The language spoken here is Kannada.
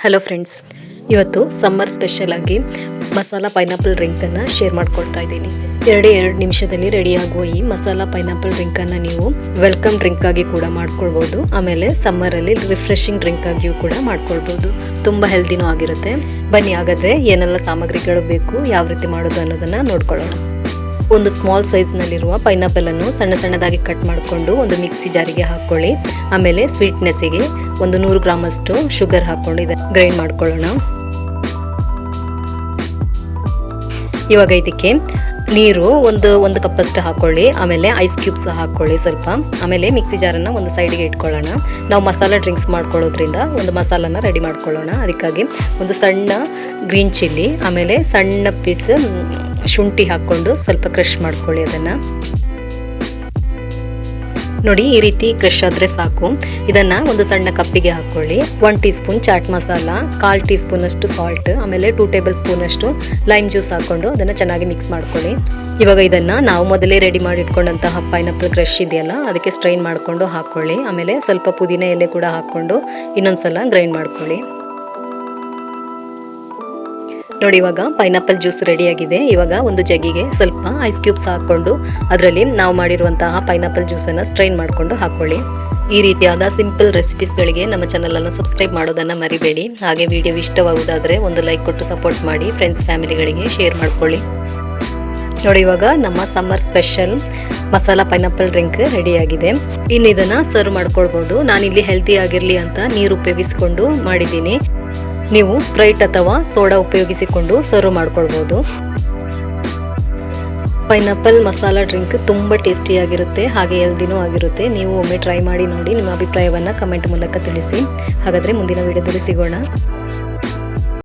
ಹಲೋ ಫ್ರೆಂಡ್ಸ್, ಇವತ್ತು ಸಮ್ಮರ್ ಸ್ಪೆಷಲ್ ಆಗಿ ಮಸಾಲಾ ಪೈನಾಪಲ್ ಡ್ರಿಂಕನ್ನು ಶೇರ್ ಮಾಡ್ಕೊಳ್ತಾ ಇದ್ದೀನಿ. 2 ನಿಮಿಷದಲ್ಲಿ ರೆಡಿಯಾಗುವ ಈ ಮಸಾಲಾ ಪೈನಾಪಲ್ ಡ್ರಿಂಕನ್ನು ನೀವು ವೆಲ್ಕಮ್ ಡ್ರಿಂಕ್ ಆಗಿ ಕೂಡ ಮಾಡ್ಕೊಳ್ಬೋದು. ಆಮೇಲೆ ಸಮ್ಮರಲ್ಲಿ ರಿಫ್ರೆಶಿಂಗ್ ಡ್ರಿಂಕ್ ಆಗಿಯೂ ಕೂಡ ಮಾಡ್ಕೊಳ್ಬೋದು. ತುಂಬ ಹೆಲ್ದಿನೂ ಆಗಿರುತ್ತೆ. ಬನ್ನಿ ಹಾಗಾದರೆ ಏನೆಲ್ಲ ಸಾಮಗ್ರಿಗಳು ಬೇಕು, ಯಾವ ರೀತಿ ಮಾಡೋದು ಅನ್ನೋದನ್ನು ನೋಡ್ಕೊಳ್ಳೋಣ. ಒಂದು ಸ್ಮಾಲ್ ಸೈಜ್ನಲ್ಲಿರುವ ಪೈನಾಪಲನ್ನು ಸಣ್ಣ ಸಣ್ಣದಾಗಿ ಕಟ್ ಮಾಡಿಕೊಂಡು ಒಂದು ಮಿಕ್ಸಿ ಜಾರಿಗೆ ಹಾಕ್ಕೊಳ್ಳಿ. ಆಮೇಲೆ ಸ್ವೀಟ್ನೆಸ್ಸಿಗೆ ಒಂದು 100 ಗ್ರಾಮ್ ಅಷ್ಟು ಶುಗರ್ ಹಾಕ್ಕೊಂಡು ಇದನ್ನು ಗ್ರೈಂಡ್ ಮಾಡ್ಕೊಳ್ಳೋಣ. ಇವಾಗ ಇದಕ್ಕೆ ನೀರು ಒಂದು ಕಪ್ಪಷ್ಟು ಹಾಕ್ಕೊಳ್ಳಿ. ಆಮೇಲೆ ಐಸ್ ಕ್ಯೂಬ್ಸ್ ಹಾಕ್ಕೊಳ್ಳಿ ಸ್ವಲ್ಪ. ಆಮೇಲೆ ಮಿಕ್ಸಿ ಜಾರನ್ನು ಒಂದು ಸೈಡಿಗೆ ಇಟ್ಕೊಳ್ಳೋಣ. ನಾವು ಮಸಾಲ ಡ್ರಿಂಕ್ಸ್ ಮಾಡ್ಕೊಳ್ಳೋದ್ರಿಂದ ಒಂದು ಮಸಾಲನ ರೆಡಿ ಮಾಡ್ಕೊಳ್ಳೋಣ. ಅದಕ್ಕಾಗಿ ಒಂದು ಸಣ್ಣ ಗ್ರೀನ್ ಚಿಲ್ಲಿ, ಆಮೇಲೆ ಸಣ್ಣ ಪೀಸ್ ಶುಂಠಿ ಹಾಕ್ಕೊಂಡು ಸ್ವಲ್ಪ ಕ್ರಷ್ ಮಾಡ್ಕೊಳ್ಳಿ. ಅದನ್ನು ನೋಡಿ, ಈ ರೀತಿ ಕ್ರಷ್ ಆದರೆ ಸಾಕು. ಇದನ್ನು ಒಂದು ಸಣ್ಣ ಕಪ್ಪಿಗೆ ಹಾಕ್ಕೊಳ್ಳಿ. 1 teaspoon chaat masala, 1/4 teaspoon ಅಷ್ಟು ಸಾಲ್ಟ್, ಆಮೇಲೆ 2 ಟೇಬಲ್ ಸ್ಪೂನ್ ಅಷ್ಟು ಲೈಮ್ ಜ್ಯೂಸ್ ಹಾಕ್ಕೊಂಡು ಅದನ್ನು ಚೆನ್ನಾಗಿ ಮಿಕ್ಸ್ ಮಾಡ್ಕೊಳ್ಳಿ. ಇವಾಗ ಇದನ್ನು ನಾವು ಮೊದಲೇ ರೆಡಿ ಮಾಡಿ ಇಟ್ಕೊಂಡಂತಹ ಪೈನಾಪಲ್ ಕ್ರಷ್ ಇದೆಯಲ್ಲ, ಅದಕ್ಕೆ ಸ್ಟ್ರೈನ್ ಮಾಡಿಕೊಂಡು ಹಾಕ್ಕೊಳ್ಳಿ. ಆಮೇಲೆ ಸ್ವಲ್ಪ ಪುದೀನ ಎಲೆ ಕೂಡ ಹಾಕ್ಕೊಂಡು ಇನ್ನೊಂದ್ಸಲ ಗ್ರೈಂಡ್ ಮಾಡ್ಕೊಳ್ಳಿ. ನೋಡಿ, ಇವಾಗ ಪೈನಾಪಲ್ ಜ್ಯೂಸ್ ರೆಡಿಯಾಗಿದೆ. ಇವಾಗ ಒಂದು ಜಗ್ಗಿಗೆ ಸ್ವಲ್ಪ ಐಸ್ ಕ್ಯೂಬ್ಸ್ ಹಾಕ್ಕೊಂಡು ಅದರಲ್ಲಿ ನಾವು ಮಾಡಿರುವಂತಹ ಪೈನಾಪಲ್ ಜ್ಯೂಸನ್ನು ಸ್ಟ್ರೈನ್ ಮಾಡಿಕೊಂಡು ಹಾಕ್ಕೊಳ್ಳಿ. ಈ ರೀತಿಯಾದ ಸಿಂಪಲ್ ರೆಸಿಪೀಸ್ಗಳಿಗೆ ನಮ್ಮ ಚಾನಲನ್ನು ಸಬ್ಸ್ಕ್ರೈಬ್ ಮಾಡೋದನ್ನು ಮರಿಬೇಡಿ. ಹಾಗೆ ವಿಡಿಯೋ ಇಷ್ಟವಾಗುವುದಾದರೆ ಒಂದು ಲೈಕ್ ಕೊಟ್ಟು ಸಪೋರ್ಟ್ ಮಾಡಿ. ಫ್ರೆಂಡ್ಸ್ ಫ್ಯಾಮಿಲಿಗಳಿಗೆ ಶೇರ್ ಮಾಡ್ಕೊಳ್ಳಿ. ನೋಡಿ, ಇವಾಗ ನಮ್ಮ summer special masala pineapple drink ರೆಡಿಯಾಗಿದೆ. ಇನ್ನು ಇದನ್ನು ಸರ್ವ್ ಮಾಡ್ಕೊಳ್ಬೋದು. ನಾನಿಲ್ಲಿ ಹೆಲ್ತಿ ಆಗಿರಲಿ ಅಂತ ನೀರು ಉಪಯೋಗಿಸಿಕೊಂಡು ಮಾಡಿದ್ದೀನಿ. ನೀವು ಸ್ಪ್ರೈಟ್ ಅಥವಾ ಸೋಡಾ ಉಪಯೋಗಿಸಿಕೊಂಡು ಸರ್ವ್ ಮಾಡ್ಕೊಳ್ಬೋದು. ಪೈನಾಪಲ್ ಮಸಾಲಾ ಡ್ರಿಂಕ್ ತುಂಬ ಟೇಸ್ಟಿಯಾಗಿರುತ್ತೆ, ಹಾಗೆ ಹೆಲ್ದಿನೂ ಆಗಿರುತ್ತೆ. ನೀವು ಒಮ್ಮೆ ಟ್ರೈ ಮಾಡಿ ನೋಡಿ. ನಿಮ್ಮ ಅಭಿಪ್ರಾಯವನ್ನು ಕಮೆಂಟ್ ಮೂಲಕ ತಿಳಿಸಿ. ಹಾಗಾದರೆ ಮುಂದಿನ ವಿಡಿಯೋದಲ್ಲಿ ಸಿಗೋಣ.